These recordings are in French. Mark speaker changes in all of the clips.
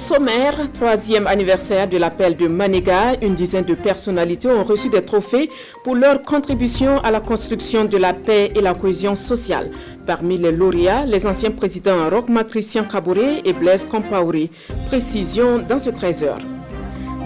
Speaker 1: sommaire, troisième anniversaire de l'appel de Manéga, une dizaine de personnalités ont reçu des trophées pour leur contribution à la construction de la paix et la cohésion sociale. Parmi les lauréats, les anciens présidents Roch-Marc Christian Kaboré et Blaise Compaoré. Précision dans ce 13h.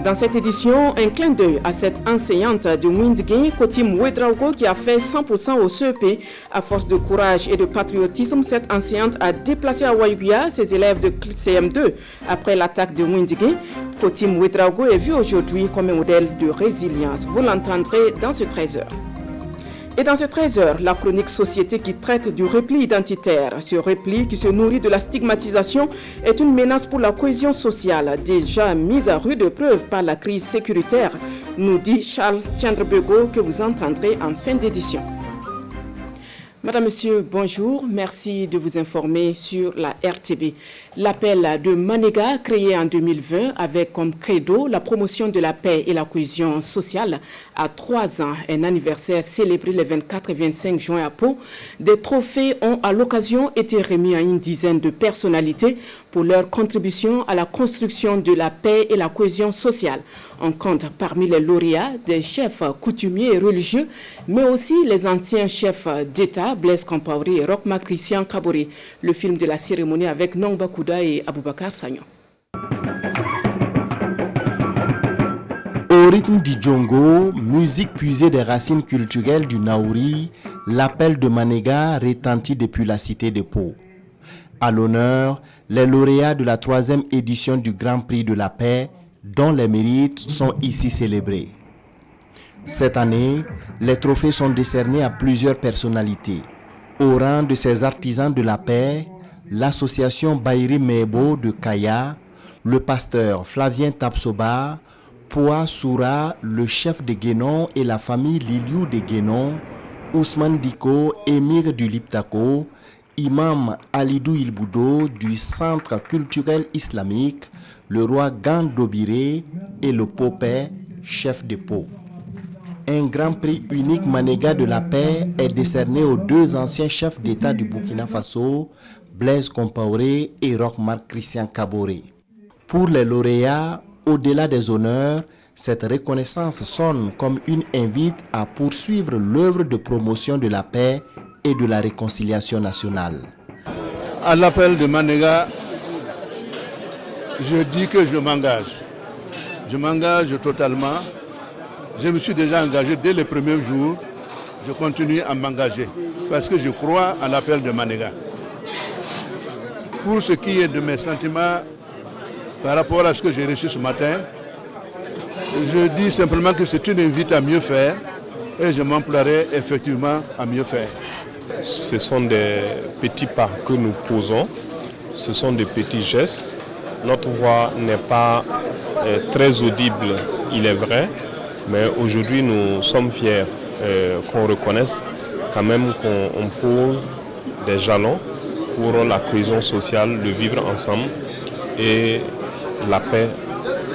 Speaker 1: Dans cette édition, un clin d'œil à cette enseignante de Windguin, Kotim Ouedraogo, qui a fait 100% au CEP. À force de courage et de patriotisme, cette enseignante a déplacé à Waïguia ses élèves de CM2 après l'attaque de Windguin. Kotim Ouedraogo est vu aujourd'hui comme un modèle de résilience. Vous l'entendrez dans ce 13h. Et dans ce 13h, la chronique Société qui traite du repli identitaire. Ce repli qui se nourrit de la stigmatisation est une menace pour la cohésion sociale, déjà mise à rude épreuve par la crise sécuritaire, nous dit Charles Tiendrebego, que vous entendrez en fin d'édition. Madame, Monsieur, bonjour. Merci de vous informer sur la RTB. L'appel de Manéga, créé en 2020 avec comme credo la promotion de la paix et la cohésion sociale, a 3 ans, un anniversaire célébré les 24 et 25 juin à Pau. Des trophées ont à l'occasion été remis à une dizaine de personnalités pour leur contribution à la construction de la paix et la cohésion sociale. On compte parmi les lauréats des chefs coutumiers et religieux, mais aussi les anciens chefs d'État, Blaise Compaoré et Roch-Marc Christian Kaboré. Le film de la cérémonie avec Nongba Kouda et Aboubakar Sagnon.
Speaker 2: Au rythme du djongo, musique puisée des racines culturelles du Naouri, l'appel de Manéga retentit depuis la cité de Pau. À l'honneur, les lauréats de la 3e édition du Grand Prix de la Paix, dont les mérites sont ici célébrés. Cette année, les trophées sont décernés à plusieurs personnalités. Au rang de ces artisans de la paix, l'association Baïri Mebo de Kaya, le pasteur Flavien Tapsoba, Poa Soura, le chef de Guénon et la famille Liliou de Guénon, Ousmane Diko, émir du Liptako, Imam Alidou Ilboudo du Centre culturel islamique, le roi Gandobiré et le Popé, chef de Pau. Un grand prix unique Manéga de la paix est décerné aux 2 anciens chefs d'État du Burkina Faso, Blaise Compaoré et Roch-Marc Christian Kaboré. Pour les lauréats, au-delà des honneurs, cette reconnaissance sonne comme une invite à poursuivre l'œuvre de promotion de la paix et de la réconciliation nationale.
Speaker 3: À l'appel de Manéga, je dis que je m'engage. Je m'engage totalement. Je me suis déjà engagé dès les premiers jours. Je continue à m'engager parce que je crois à l'appel de Manéga. Pour ce qui est de mes sentiments par rapport à ce que j'ai reçu ce matin, je dis simplement que c'est une invite à mieux faire et je m'emploierai effectivement à mieux faire.
Speaker 4: Ce sont des petits pas que nous posons, ce sont des petits gestes. Notre voix n'est pas très audible, il est vrai, mais aujourd'hui nous sommes fiers qu'on reconnaisse quand même qu'on pose des jalons pour la cohésion sociale, le vivre ensemble et la paix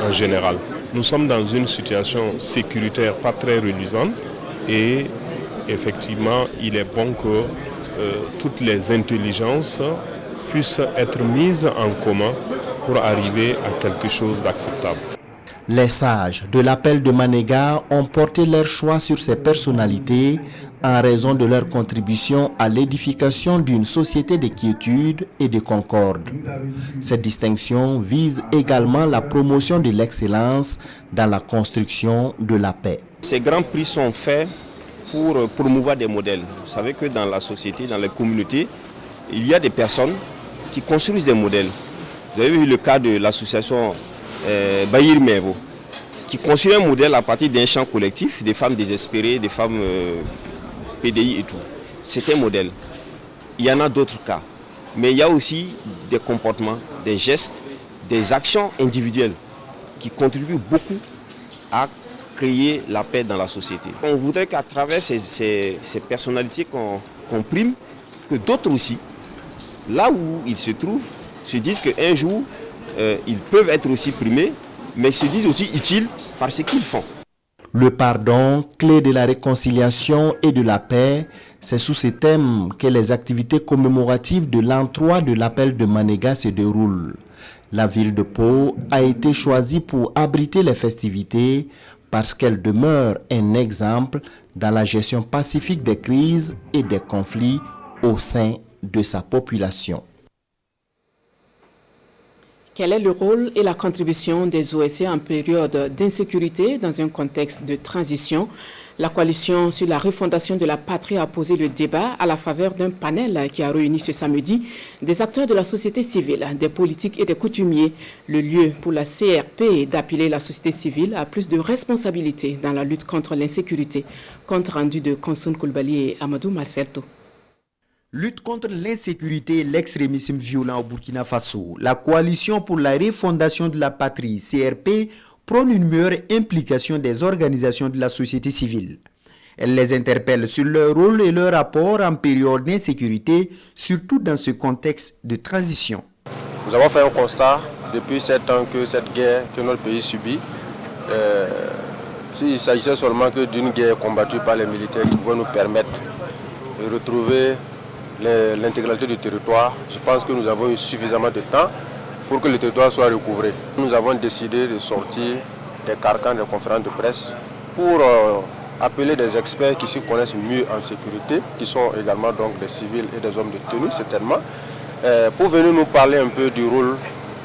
Speaker 4: en général. Nous sommes dans une situation sécuritaire pas très reluisante et effectivement il est bon que toutes les intelligences puissent être mises en commun pour arriver à quelque chose d'acceptable.
Speaker 2: Les sages de l'appel de Manéga ont porté leur choix sur ces personnalités en raison de leur contribution à l'édification d'une société de quiétude et de concorde. Cette distinction vise également la promotion de l'excellence dans la construction de la paix.
Speaker 5: Ces grands prix sont faits pour promouvoir des modèles. Vous savez que dans la société, dans les communautés, il y a des personnes qui construisent des modèles. Vous avez vu le cas de l'association Baïr Mebo, qui construit un modèle à partir d'un champ collectif, des femmes désespérées, des femmes PDI et tout. C'est un modèle. Il y en a d'autres cas. Mais il y a aussi des comportements, des gestes, des actions individuelles qui contribuent beaucoup à créer la paix dans la société. On voudrait qu'à travers ces personnalités qu'on prime, que d'autres aussi, là où ils se trouvent, se disent qu'un jour, ils peuvent être aussi primés, mais se disent aussi utiles par ce qu'ils font.
Speaker 2: Le pardon, clé de la réconciliation et de la paix, c'est sous ces thèmes que les activités commémoratives de l'an 3 de l'appel de Manéga se déroulent. La ville de Pau a été choisie pour abriter les festivités parce qu'elle demeure un exemple dans la gestion pacifique des crises et des conflits au sein de sa population.
Speaker 1: Quel est le rôle et la contribution des OSC en période d'insécurité dans un contexte de transition? La coalition sur la refondation de la patrie a posé le débat à la faveur d'un panel qui a réuni ce samedi des acteurs de la société civile, des politiques et des coutumiers. Le lieu pour la CRP est d'appeler la société civile à plus de responsabilités dans la lutte contre l'insécurité. Compte rendu de Konsoun Koulibaly et Amadou Marcelto.
Speaker 6: Lutte contre l'insécurité et l'extrémisme violent au Burkina Faso. La coalition pour la refondation de la patrie, CRP, prône une meilleure implication des organisations de la société civile. Elle les interpelle sur leur rôle et leur rapport en période d'insécurité, surtout dans ce contexte de transition.
Speaker 7: Nous avons fait un constat depuis 7 ans que cette guerre que notre pays subit, s'il s'agissait seulement que d'une guerre combattue par les militaires qui pouvait nous permettre de retrouver l'intégralité du territoire, je pense que nous avons eu suffisamment de temps pour que le territoire soit recouvré. Nous avons décidé de sortir des carcans des conférences de presse pour appeler des experts qui s'y connaissent mieux en sécurité, qui sont également donc des civils et des hommes de tenue certainement, pour venir nous parler un peu du rôle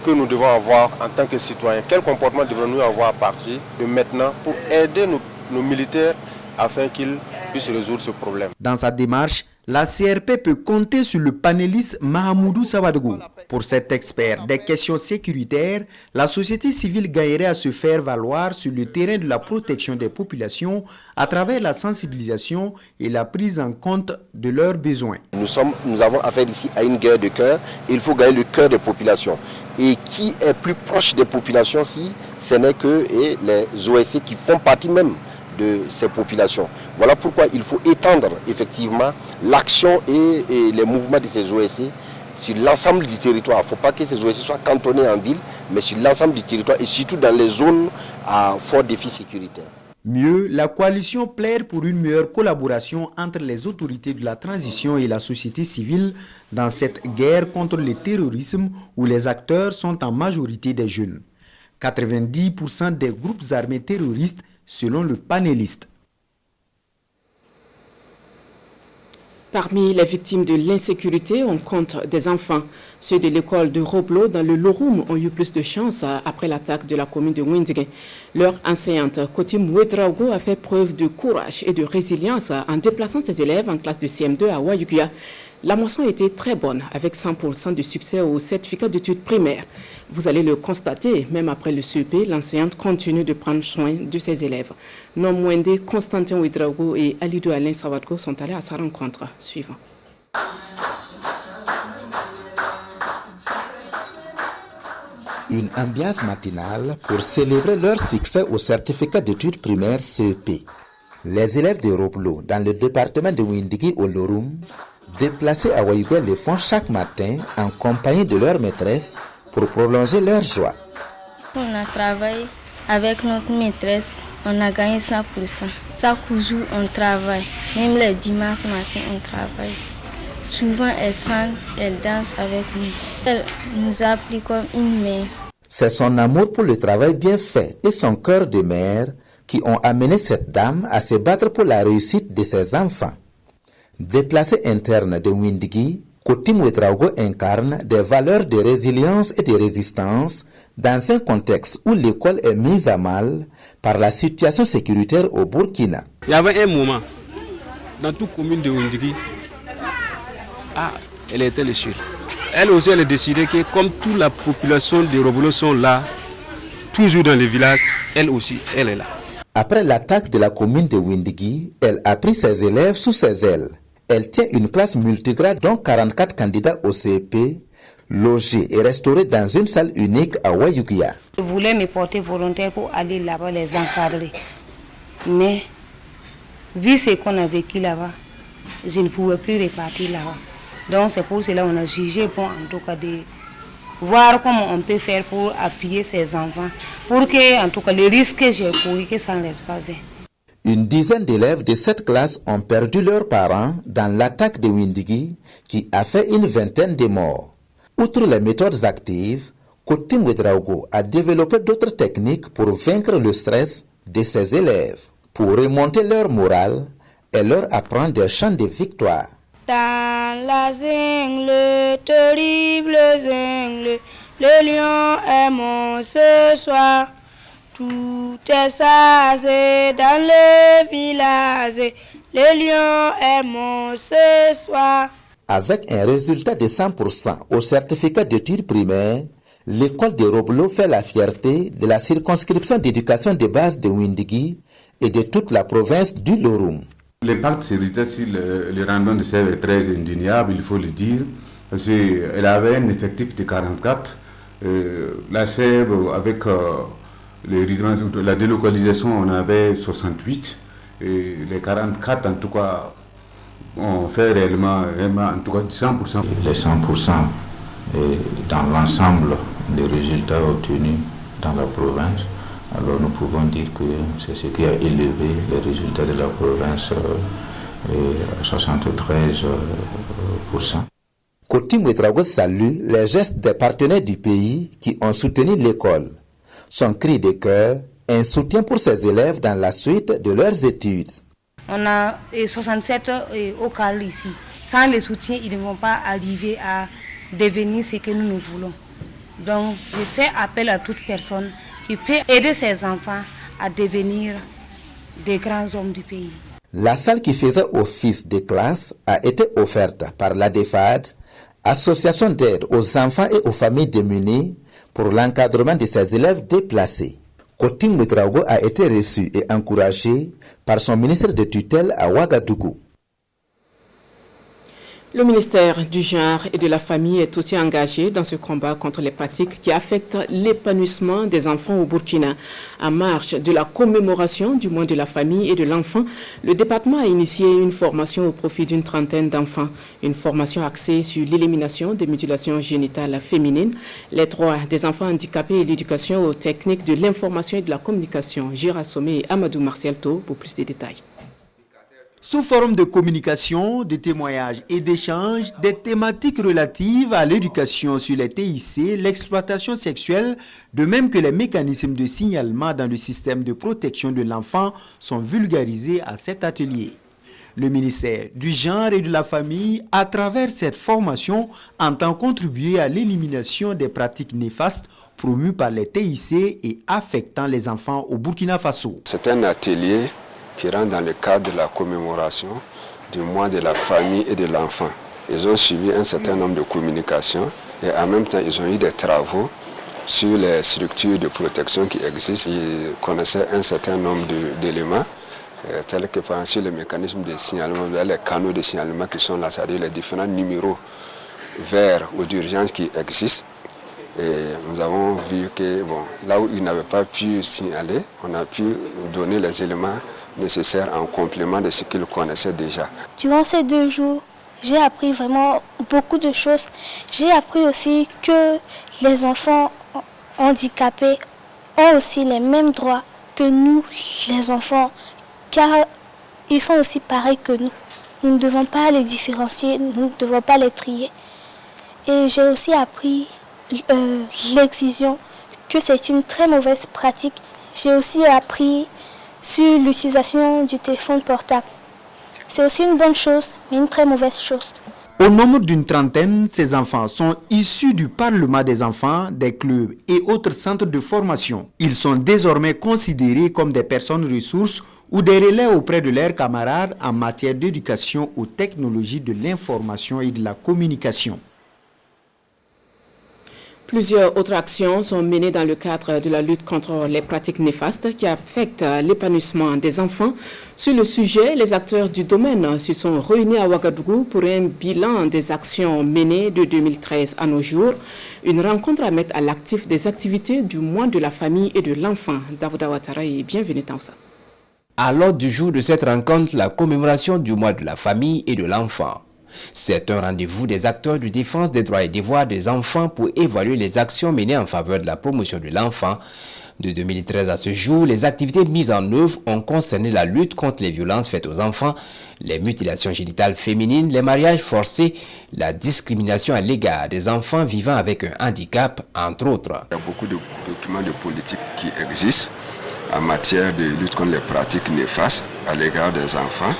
Speaker 7: que nous devons avoir en tant que citoyens. Quel comportement devons-nous avoir à partir de maintenant pour aider nos militaires afin qu'ils puissent résoudre ce problème.
Speaker 6: Dans sa démarche, la CRP peut compter sur le panéliste Mahamoudou Sawadougou. Pour cet expert des questions sécuritaires, la société civile gagnerait à se faire valoir sur le terrain de la protection des populations à travers la sensibilisation et la prise en compte de leurs besoins.
Speaker 8: Nous avons affaire ici à une guerre de cœur. Il faut gagner le cœur des populations. Et qui est plus proche des populations si ce n'est que les OSC qui font partie même de ces populations. Voilà pourquoi il faut étendre effectivement l'action et les mouvements de ces OSC sur l'ensemble du territoire. Il ne faut pas que ces OSC soient cantonnés en ville, mais sur l'ensemble du territoire et surtout dans les zones à fort défi sécuritaire.
Speaker 6: Mieux, la coalition plaide pour une meilleure collaboration entre les autorités de la transition et la société civile dans cette guerre contre le terrorisme où les acteurs sont en majorité des jeunes. 90% des groupes armés terroristes selon le panéliste.
Speaker 1: Parmi les victimes de l'insécurité, on compte des enfants. Ceux de l'école de Roblo dans le Loroum ont eu plus de chance après l'attaque de la commune de Windigé. Leur enseignante, Kotim Ouedraogo, a fait preuve de courage et de résilience en déplaçant ses élèves en classe de CM2 à Wayuguya. La moisson a été très bonne, avec 100% de succès au certificat d'études primaires. Vous allez le constater, même après le CEP, l'enseignante continue de prendre soin de ses élèves. Non moins de Constantin Ouedraogo et Alidou Alain Sawadko sont allés à sa rencontre. Suivant.
Speaker 9: Une ambiance matinale pour célébrer leur succès au certificat d'études primaires CEP. Les élèves de Roblo, dans le département de Windigi au Loroum, déplacés à Wayuguya le font chaque matin en compagnie de leur maîtresse pour prolonger leur joie.
Speaker 10: On a travaillé avec notre maîtresse, on a gagné 100%. Chaque jour on travaille, même les dimanches matin on travaille. Souvent elle chante, elle danse avec nous. Elle nous a pris comme une mère.
Speaker 9: C'est son amour pour le travail bien fait et son cœur de mère qui ont amené cette dame à se battre pour la réussite de ses enfants. Déplacé interne de Windigi, Kotim Ouedraogo incarne des valeurs de résilience et de résistance dans un contexte où l'école est mise à mal par la situation sécuritaire au Burkina.
Speaker 11: Il y avait un moment, dans toute commune de Windigi, elle était le seul. Elle aussi, elle a décidé que comme toute la population de Roblo sont là, toujours dans les villages, elle aussi, elle est là.
Speaker 9: Après l'attaque de la commune de Windigi, elle a pris ses élèves sous ses ailes. Elle tient une classe multigrade dont 44 candidats au CEP, logés et restaurés dans une salle unique à Wayuguya.
Speaker 12: Je voulais me porter volontaire pour aller là-bas les encadrer. Mais, vu ce qu'on a vécu là-bas, je ne pouvais plus repartir là-bas. Donc c'est pour cela qu'on a jugé bon en tout cas de voir comment on peut faire pour appuyer ces enfants, pour que en tout cas les risques que j'ai courus, que ça ne laisse pas faire.
Speaker 9: Une dizaine d'élèves de cette classe ont perdu leurs parents dans l'attaque de Windigi qui a fait une vingtaine de morts. Outre les méthodes actives, Coutim Ouedraogo a développé d'autres techniques pour vaincre le stress de ses élèves, pour remonter leur morale et leur apprendre des chants de victoire.
Speaker 13: Dans la jungle, terrible jungle, le lion est mort ce soir. Tout est sage dans le village, le lion est mort ce soir.
Speaker 9: Avec un résultat de 100% au certificat d'études primaires, l'école de Roblo fait la fierté de la circonscription d'éducation de base de Windigi et de toute la province du Lorum.
Speaker 14: L'impact sur le rendement de SEB est très indéniable, il faut le dire, parce qu'elle avait un effectif de 44. La SEB, avec la délocalisation, on avait 68. Et les 44, en tout cas, ont fait réellement en tout cas 100%.
Speaker 15: Les 100% dans l'ensemble des résultats obtenus dans la province, alors nous pouvons dire que c'est ce qui a élevé les résultats de la province à 73%.
Speaker 9: Coutim Ouedraogo salue les gestes des partenaires du pays qui ont soutenu l'école. Son cri de cœur, un soutien pour ses élèves dans la suite de leurs études.
Speaker 12: On a 67 au CAL ici. Sans le soutien, ils ne vont pas arriver à devenir ce que nous voulons. Donc, je fais appel à toute personne qui peut aider ses enfants à devenir des grands hommes du pays.
Speaker 9: La salle qui faisait office de classe a été offerte par la DEFAD, Association d'aide aux enfants et aux familles démunies, pour l'encadrement de ses élèves déplacés. Coutim Ouedraogo a été reçu et encouragé par son ministre de tutelle à Ouagadougou.
Speaker 1: Le ministère du Genre et de la Famille est aussi engagé dans ce combat contre les pratiques qui affectent l'épanouissement des enfants au Burkina. En marge de la commémoration du mois de la famille et de l'enfant, le département a initié une formation au profit d'une trentaine d'enfants. Une formation axée sur l'élimination des mutilations génitales féminines, les droits des enfants handicapés et l'éducation aux techniques de l'information et de la communication. Gira Somé et Amadou Martialto pour plus de détails.
Speaker 6: Sous forme de communication, de témoignages et d'échanges, des thématiques relatives à l'éducation sur les TIC, l'exploitation sexuelle, de même que les mécanismes de signalement dans le système de protection de l'enfant sont vulgarisés à cet atelier. Le ministère du Genre et de la Famille, à travers cette formation, entend contribuer à l'élimination des pratiques néfastes promues par les TIC et affectant les enfants au Burkina Faso.
Speaker 16: C'est un atelier qui rentre dans le cadre de la commémoration du mois de la famille et de l'enfant. Ils ont suivi un certain nombre de communications et en même temps ils ont eu des travaux sur les structures de protection qui existent. Ils connaissaient un certain nombre d'éléments tels que par exemple les mécanismes de signalement, les canaux de signalement qui sont là, c'est-à-dire les différents numéros verts ou d'urgence qui existent. Et nous avons vu que là où ils n'avaient pas pu signaler, on a pu donner les éléments nécessaires en complément de ce qu'ils connaissaient déjà.
Speaker 17: Durant ces 2 jours, j'ai appris vraiment beaucoup de choses. J'ai appris aussi que les enfants handicapés ont aussi les mêmes droits que nous, les enfants, car ils sont aussi pareils que nous. Nous ne devons pas les différencier, nous ne devons pas les trier. Et j'ai aussi appris l'excision, que c'est une très mauvaise pratique. J'ai aussi appris sur l'utilisation du téléphone portable. C'est aussi une bonne chose, mais une très mauvaise chose.
Speaker 6: Au nombre d'une trentaine, ces enfants sont issus du Parlement des enfants, des clubs et autres centres de formation. Ils sont désormais considérés comme des personnes ressources ou des relais auprès de leurs camarades en matière d'éducation aux technologies de l'information et de la communication.
Speaker 1: Plusieurs autres actions sont menées dans le cadre de la lutte contre les pratiques néfastes qui affectent l'épanouissement des enfants. Sur le sujet, les acteurs du domaine se sont réunis à Ouagadougou pour un bilan des actions menées de 2013 à nos jours. Une rencontre à mettre à l'actif des activités du mois de la famille et de l'enfant. Davouda Ouattara et bienvenue dans ça.
Speaker 18: À l'ordre du jour de cette rencontre, la commémoration du mois de la famille et de l'enfant. C'est un rendez-vous des acteurs de défense des droits et devoirs des enfants pour évaluer les actions menées en faveur de la promotion de l'enfant De 2013 à ce jour, les activités mises en œuvre ont concerné la lutte contre les violences faites aux enfants, les mutilations génitales féminines, les mariages forcés, la discrimination à l'égard des enfants vivant avec un handicap, entre autres.
Speaker 16: Il y a beaucoup de documents de politique qui existent en matière de lutte contre les pratiques néfastes à l'égard des enfants.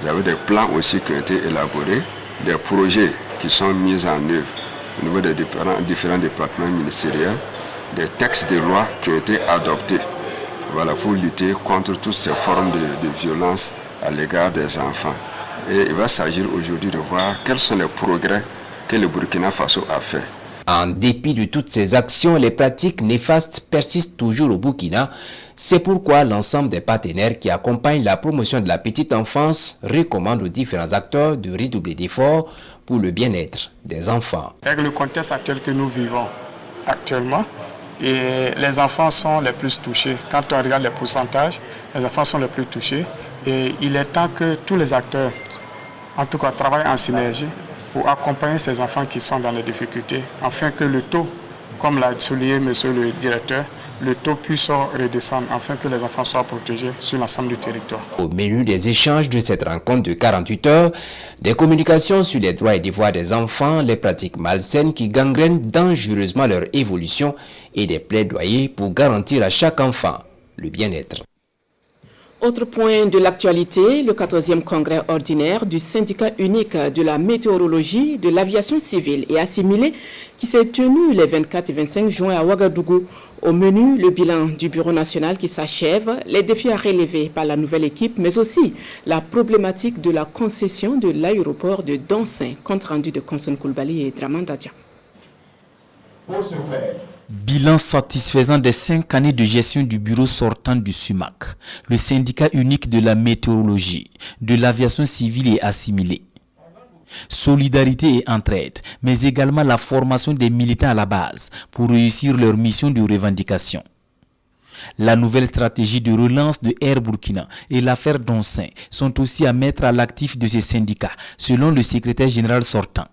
Speaker 16: Vous avez des plans aussi qui ont été élaborés, des projets qui sont mis en œuvre au niveau des différents départements ministériels, des textes de loi qui ont été adoptés, voilà, pour lutter contre toutes ces formes de violence à l'égard des enfants. Et il va s'agir aujourd'hui de voir quels sont les progrès que le Burkina Faso a fait.
Speaker 18: En dépit de toutes ces actions, les pratiques néfastes persistent toujours au Burkina. C'est pourquoi l'ensemble des partenaires qui accompagnent la promotion de la petite enfance recommandent aux différents acteurs de redoubler d'efforts pour le bien-être des enfants.
Speaker 19: Avec le contexte actuel que nous vivons actuellement, et les enfants sont les plus touchés. Quand on regarde les pourcentages, les enfants sont les plus touchés. Et il est temps que tous les acteurs, en tout cas, travaillent en synergie pour accompagner ces enfants qui sont dans les difficultés, afin que le taux, comme l'a souligné monsieur le directeur, le taux puisse redescendre afin que les enfants soient protégés sur l'ensemble du territoire.
Speaker 18: Au menu des échanges de cette rencontre de 48 heures, des communications sur les droits et devoirs des enfants, les pratiques malsaines qui gangrènent dangereusement leur évolution et des plaidoyers pour garantir à chaque enfant le bien-être.
Speaker 1: Autre point de l'actualité, le 14e congrès ordinaire du syndicat unique de la météorologie, de l'aviation civile et assimilée qui s'est tenu les 24 et 25 juin à Ouagadougou. Au menu, le bilan du Bureau national qui s'achève, les défis à relever par la nouvelle équipe, mais aussi la problématique de la concession de l'aéroport de Donsin, compte rendu de Consone Koulibaly et Draman Dadja.
Speaker 20: Pour ce faire, bilan satisfaisant des 5 années de gestion du bureau sortant du SUMAC, le syndicat unique de la météorologie, de l'aviation civile et assimilée. Solidarité et entraide, mais également la formation des militants à la base pour réussir leur mission de revendication. La nouvelle stratégie de relance de Air Burkina et l'affaire Donsin sont aussi à mettre à l'actif de ces syndicats, selon le secrétaire général sortant.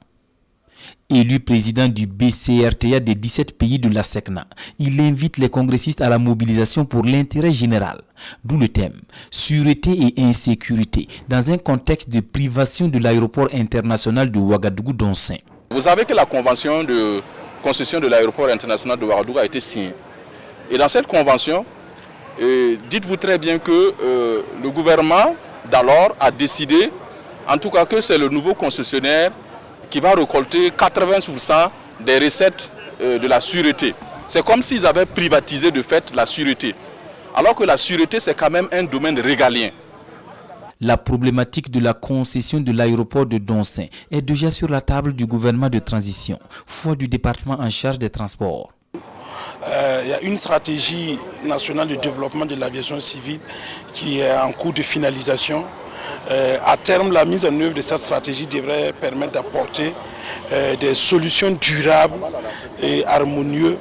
Speaker 20: Élu président du BCRTA des 17 pays de la SECNA, il invite les congressistes à la mobilisation pour l'intérêt général, d'où le thème « Sûreté et insécurité » dans un contexte de privation de l'aéroport international de Ouagadougou-Donsin.
Speaker 21: Vous savez que la convention de concession de l'aéroport international de Ouagadougou a été signée. Et dans cette convention, dites-vous très bien que le gouvernement d'alors a décidé, en tout cas que c'est le nouveau concessionnaire qui va récolter 80% des recettes de la sûreté. C'est comme s'ils avaient privatisé de fait la sûreté. Alors que la sûreté, c'est quand même un domaine régalien.
Speaker 20: La problématique de la concession de l'aéroport de Donsin est déjà sur la table du gouvernement de transition, foi du département en charge des transports.
Speaker 22: Il y a une stratégie nationale de développement de l'aviation civile qui est en cours de finalisation. À terme, la mise en œuvre de cette stratégie devrait permettre d'apporter des solutions durables et harmonieuses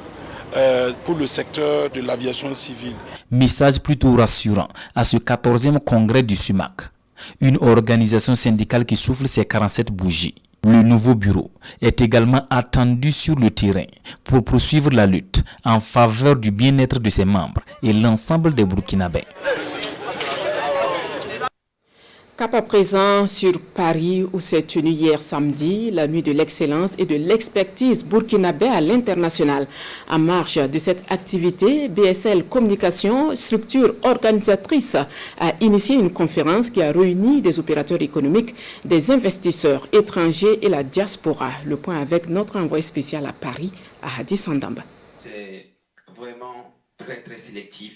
Speaker 22: pour le secteur de l'aviation civile.
Speaker 20: Message plutôt rassurant à ce 14e congrès du SUMAC, une organisation syndicale qui souffle ses 47 bougies. Le nouveau bureau est également attendu sur le terrain pour poursuivre la lutte en faveur du bien-être de ses membres et l'ensemble des Burkinabés.
Speaker 1: Cap à présent sur Paris où s'est tenue hier samedi la nuit de l'excellence et de l'expertise burkinabé à l'international. En marge de cette activité, BSL Communication, structure organisatrice, a initié une conférence qui a réuni des opérateurs économiques, des investisseurs étrangers et la diaspora. Le point avec notre envoyé spécial à Paris, Hadi Sandamba.
Speaker 23: C'est vraiment très sélectif.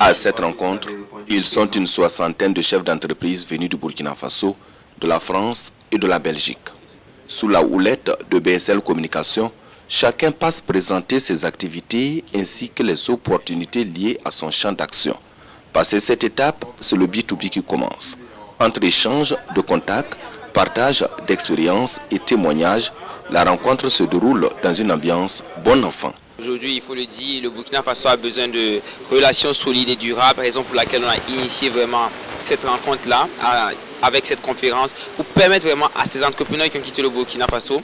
Speaker 24: À cette rencontre, ils sont une soixantaine de chefs d'entreprise venus du Burkina Faso, de la France et de la Belgique. Sous la houlette de BSL Communication, chacun passe présenter ses activités ainsi que les opportunités liées à son champ d'action. Passé cette étape, c'est le B2B qui commence. Entre échanges de contacts, partage d'expériences et témoignages, la rencontre se déroule dans une ambiance bon enfant.
Speaker 23: Aujourd'hui, il faut le dire, le Burkina Faso a besoin de relations solides et durables, raison pour laquelle on a initié vraiment cette rencontre-là, avec cette conférence, pour permettre vraiment à ces entrepreneurs qui ont quitté le Burkina Faso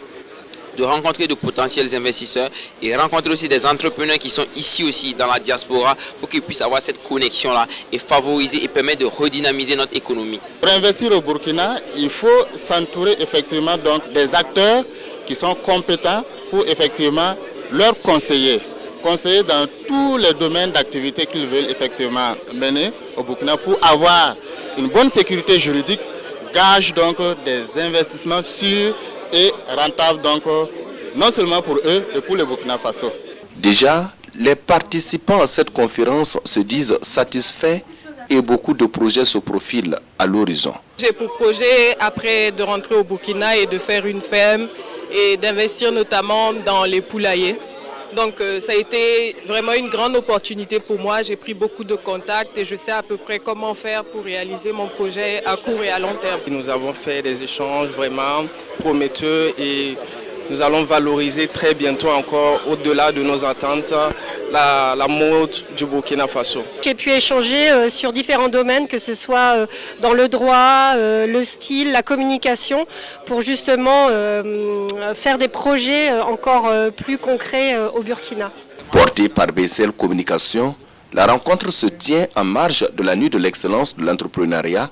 Speaker 23: de rencontrer de potentiels investisseurs et rencontrer aussi des entrepreneurs qui sont ici aussi dans la diaspora pour qu'ils puissent avoir cette connexion-là et favoriser et permettre de redynamiser notre économie.
Speaker 2: Pour investir au Burkina, il faut s'entourer effectivement donc des acteurs qui sont compétents pour effectivement leur conseiller dans tous les domaines d'activité qu'ils veulent effectivement mener au Burkina pour avoir une bonne sécurité juridique, gage donc des investissements sûrs et rentables donc non seulement pour eux et pour le Burkina Faso.
Speaker 24: Déjà, les participants à cette conférence se disent satisfaits et beaucoup de projets se profilent à l'horizon.
Speaker 3: J'ai pour projet après de rentrer au Burkina et de faire une ferme et d'investir notamment dans les poulaillers. Donc ça a été vraiment une grande opportunité pour moi. J'ai pris beaucoup de contacts et je sais à peu près comment faire pour réaliser mon projet à court et à long terme.
Speaker 2: Nous avons fait des échanges vraiment prometteurs et nous allons valoriser très bientôt encore, au-delà de nos attentes, la mode du Burkina Faso.
Speaker 4: J'ai pu échanger sur différents domaines, que ce soit dans le droit, le style, la communication, pour justement faire des projets encore plus concrets au Burkina.
Speaker 24: Portée par BCL Communication, la rencontre se tient en marge de la nuit de l'excellence de l'entrepreneuriat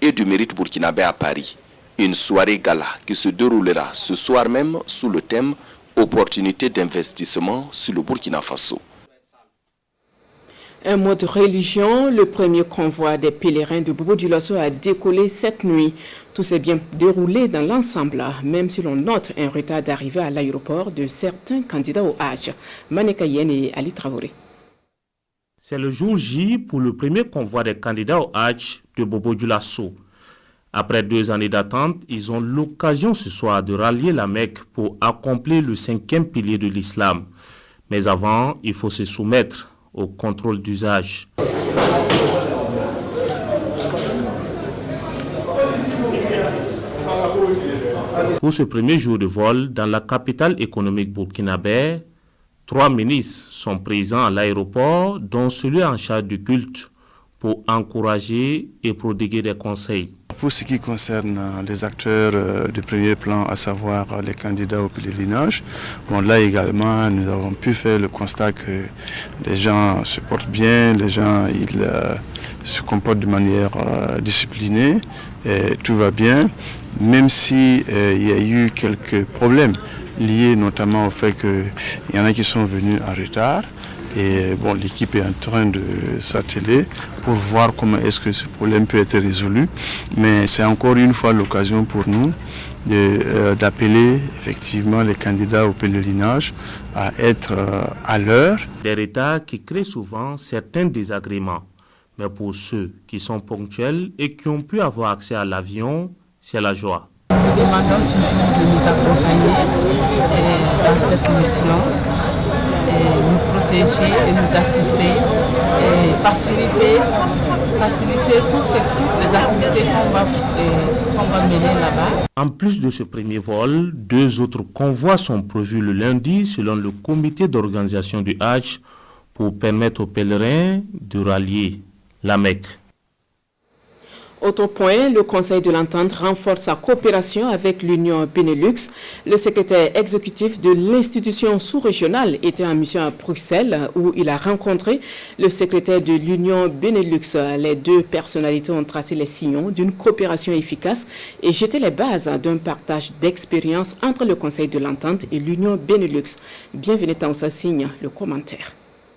Speaker 24: et du mérite burkinabé à Paris. Une soirée gala qui se déroulera ce soir même sous le thème « Opportunités d'investissement sur le Burkina Faso ».
Speaker 1: Un mot de religion, le premier convoi des pèlerins de Bobo Dioulasso a décollé cette nuit. Tout s'est bien déroulé dans l'ensemble, même si l'on note un retard d'arrivée à l'aéroport de certains candidats au Hajj. Maneka Yen et Ali Traoré.
Speaker 5: C'est le jour J pour le premier convoi des candidats au Hajj de Bobo Dioulasso. Après 2 années d'attente, ils ont l'occasion ce soir de rallier la Mecque pour accomplir le 5e pilier de l'islam. Mais avant, il faut se soumettre au contrôle d'usage. Pour ce premier jour de vol, dans la capitale économique burkinabé, 3 ministres sont présents à l'aéroport, dont celui en charge du culte, pour encourager et prodiguer des conseils.
Speaker 25: Pour ce qui concerne les acteurs de premier plan, à savoir les candidats au pèlerinage, bon, là également, nous avons pu faire le constat que les gens se portent bien, les gens se comportent de manière disciplinée, et tout va bien, même si il y a eu quelques problèmes liés notamment au fait qu'il y en a qui sont venus en retard. Et bon, l'équipe est en train de s'atteler pour voir comment est-ce que ce problème peut être résolu. Mais c'est encore une fois l'occasion pour nous d'appeler effectivement les candidats au pèlerinage à être à l'heure.
Speaker 5: Des retards qui créent souvent certains désagréments. Mais pour ceux qui sont ponctuels et qui ont pu avoir accès à l'avion, c'est la joie.
Speaker 26: Nous demandons toujours de nous accompagner dans cette mission. Nous protéger et nous assister et faciliter toutes les activités qu'on va mener là-bas.
Speaker 5: En plus de ce premier vol, 2 autres convois sont prévus le lundi selon le comité d'organisation du Hajj pour permettre aux pèlerins de rallier la Mecque.
Speaker 1: Autre point, le Conseil de l'Entente renforce sa coopération avec l'Union Benelux. Le secrétaire exécutif de l'institution sous-régionale était en mission à Bruxelles où il a rencontré le secrétaire de l'Union Benelux. Les 2 personnalités ont tracé les signaux d'une coopération efficace et jeté les bases d'un partage d'expérience entre le Conseil de l'Entente et l'Union Benelux. Bienvenue dans ce signe, le commentaire.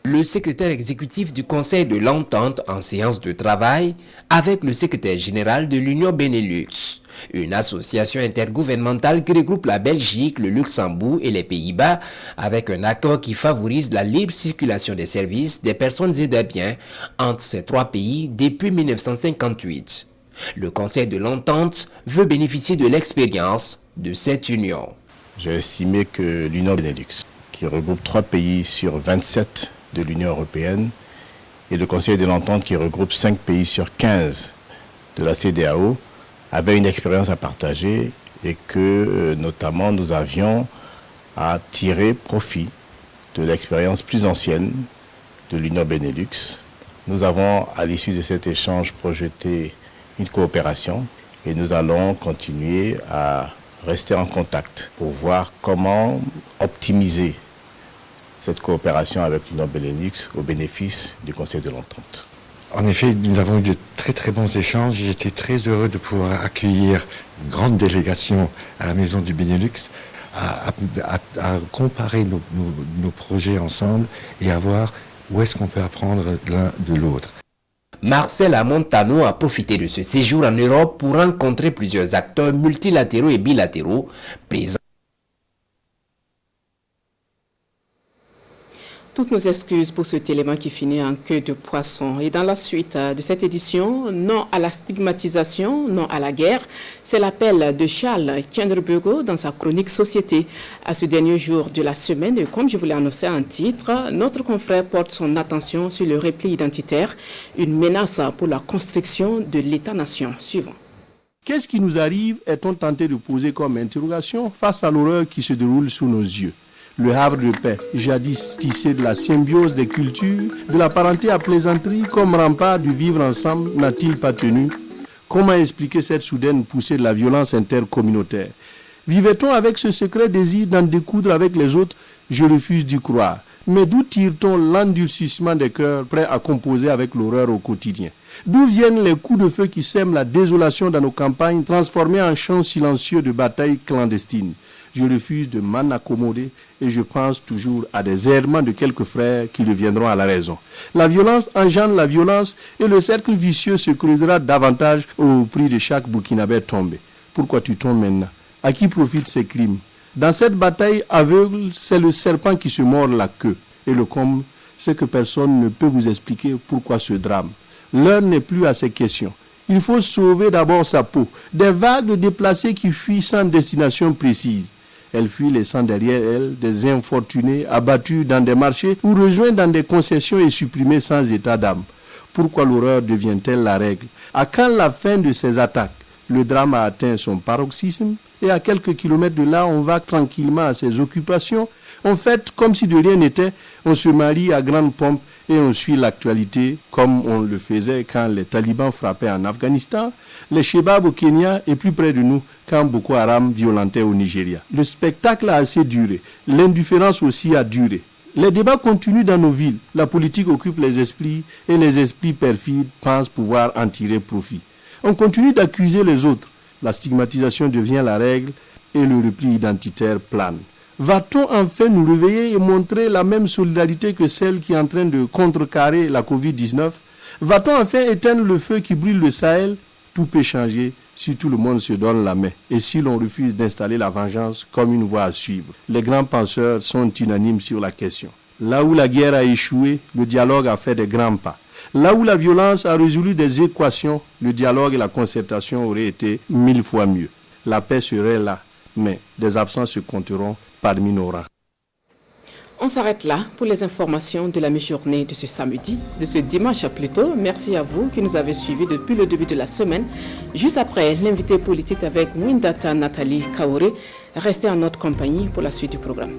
Speaker 18: Le secrétaire exécutif du Conseil de l'Entente en séance de travail avec le secrétaire général de l'Union Benelux, une association intergouvernementale qui regroupe la Belgique, le Luxembourg et les Pays-Bas, avec un accord qui favorise la libre circulation des services, des personnes et des biens entre ces 3 pays depuis 1958. Le Conseil de l'Entente veut bénéficier de l'expérience de cette union.
Speaker 27: J'ai estimé que l'Union Benelux, qui regroupe 3 pays sur 27 de l'Union européenne, et le Conseil de l'Entente qui regroupe 5 pays sur 15 de la CEDEAO, avait une expérience à partager et que notamment nous avions à tirer profit de l'expérience plus ancienne de l'Union Benelux. Nous avons à l'issue de cet échange projeté une coopération et nous allons continuer à rester en contact pour voir comment optimiser cette coopération avec l'Union Benelux au bénéfice du Conseil de l'Entente.
Speaker 7: En effet, nous avons eu de très très bons échanges. J'étais très heureux de pouvoir accueillir une grande délégation à la Maison du Benelux, à comparer nos projets ensemble et à voir où est-ce qu'on peut apprendre l'un de l'autre.
Speaker 18: Marcel Amontano a profité de ce séjour en Europe pour rencontrer plusieurs acteurs multilatéraux et bilatéraux présents.
Speaker 1: Toutes nos excuses pour cet élément qui finit en queue de poisson. Et dans la suite de cette édition, non à la stigmatisation, non à la guerre, c'est l'appel de Charles Kienderbego dans sa chronique Société. À ce dernier jour de la semaine, et comme je vous l'ai annoncé en titre, notre confrère porte son attention sur le repli identitaire, une menace pour la construction de l'État-nation. Suivant.
Speaker 8: Qu'est-ce qui nous arrive, est-on tenté de poser comme interrogation face à l'horreur qui se déroule sous nos yeux? Le havre de paix, jadis tissé de la symbiose des cultures, de la parenté à plaisanterie comme rempart du vivre ensemble, n'a-t-il pas tenu? Comment expliquer cette soudaine poussée de la violence intercommunautaire? Vivait-on avec ce secret désir d'en découdre avec les autres? Je refuse d'y croire. Mais d'où tire-t-on l'endurcissement des cœurs prêts à composer avec l'horreur au quotidien? D'où viennent les coups de feu qui sèment la désolation dans nos campagnes, transformées en champs silencieux de batailles clandestines? Je refuse de m'en accommoder et je pense toujours à des errements de quelques frères qui reviendront à la raison. La violence engendre la violence et le cercle vicieux se creusera davantage au prix de chaque Burkinabé tombé. Pourquoi tu tombes maintenant? À qui profitent ces crimes? Dans cette bataille aveugle, c'est le serpent qui se mord la queue. Et le comble, c'est que personne ne peut vous expliquer pourquoi ce drame. L'heure n'est plus à ces questions. Il faut sauver d'abord sa peau. Des vagues de déplacés qui fuient sans destination précise. Elles fuient laissant derrière elles des infortunés abattus dans des marchés ou rejoints dans des concessions et supprimés sans état d'âme. Pourquoi l'horreur devient-elle la règle? À quand la fin de ces attaques? Le drame a atteint son paroxysme et à quelques kilomètres de là, on va tranquillement à ses occupations. On fait comme si de rien n'était, on se marie à grande pompe et on suit l'actualité comme on le faisait quand les talibans frappaient en Afghanistan, les Chebabs au Kenya et plus près de nous quand Boko Haram violentait au Nigeria. Le spectacle a assez duré, l'indifférence aussi a duré. Les débats continuent dans nos villes, la politique occupe les esprits et les esprits perfides pensent pouvoir en tirer profit. On continue d'accuser les autres, la stigmatisation devient la règle et le repli identitaire plane. Va-t-on enfin nous réveiller et montrer la même solidarité que celle qui est en train de contrecarrer la Covid-19? Va-t-on enfin éteindre le feu qui brûle le Sahel? Tout peut changer si tout le monde se donne la main et si l'on refuse d'installer la vengeance comme une voie à suivre. Les grands penseurs sont unanimes sur la question. Là où la guerre a échoué, le dialogue a fait des grands pas. Là où la violence a résolu des équations, le dialogue et la concertation auraient été 1000 fois mieux. La paix serait là, mais des absents se compteront parmi nos rangs.
Speaker 1: On s'arrête là pour les informations de la mi-journée de ce samedi, de ce dimanche plutôt. Merci à vous qui nous avez suivis depuis le début de la semaine. Juste après, l'invité politique avec Mwindata Nathalie Kaoré. Restez en notre compagnie pour la suite du programme.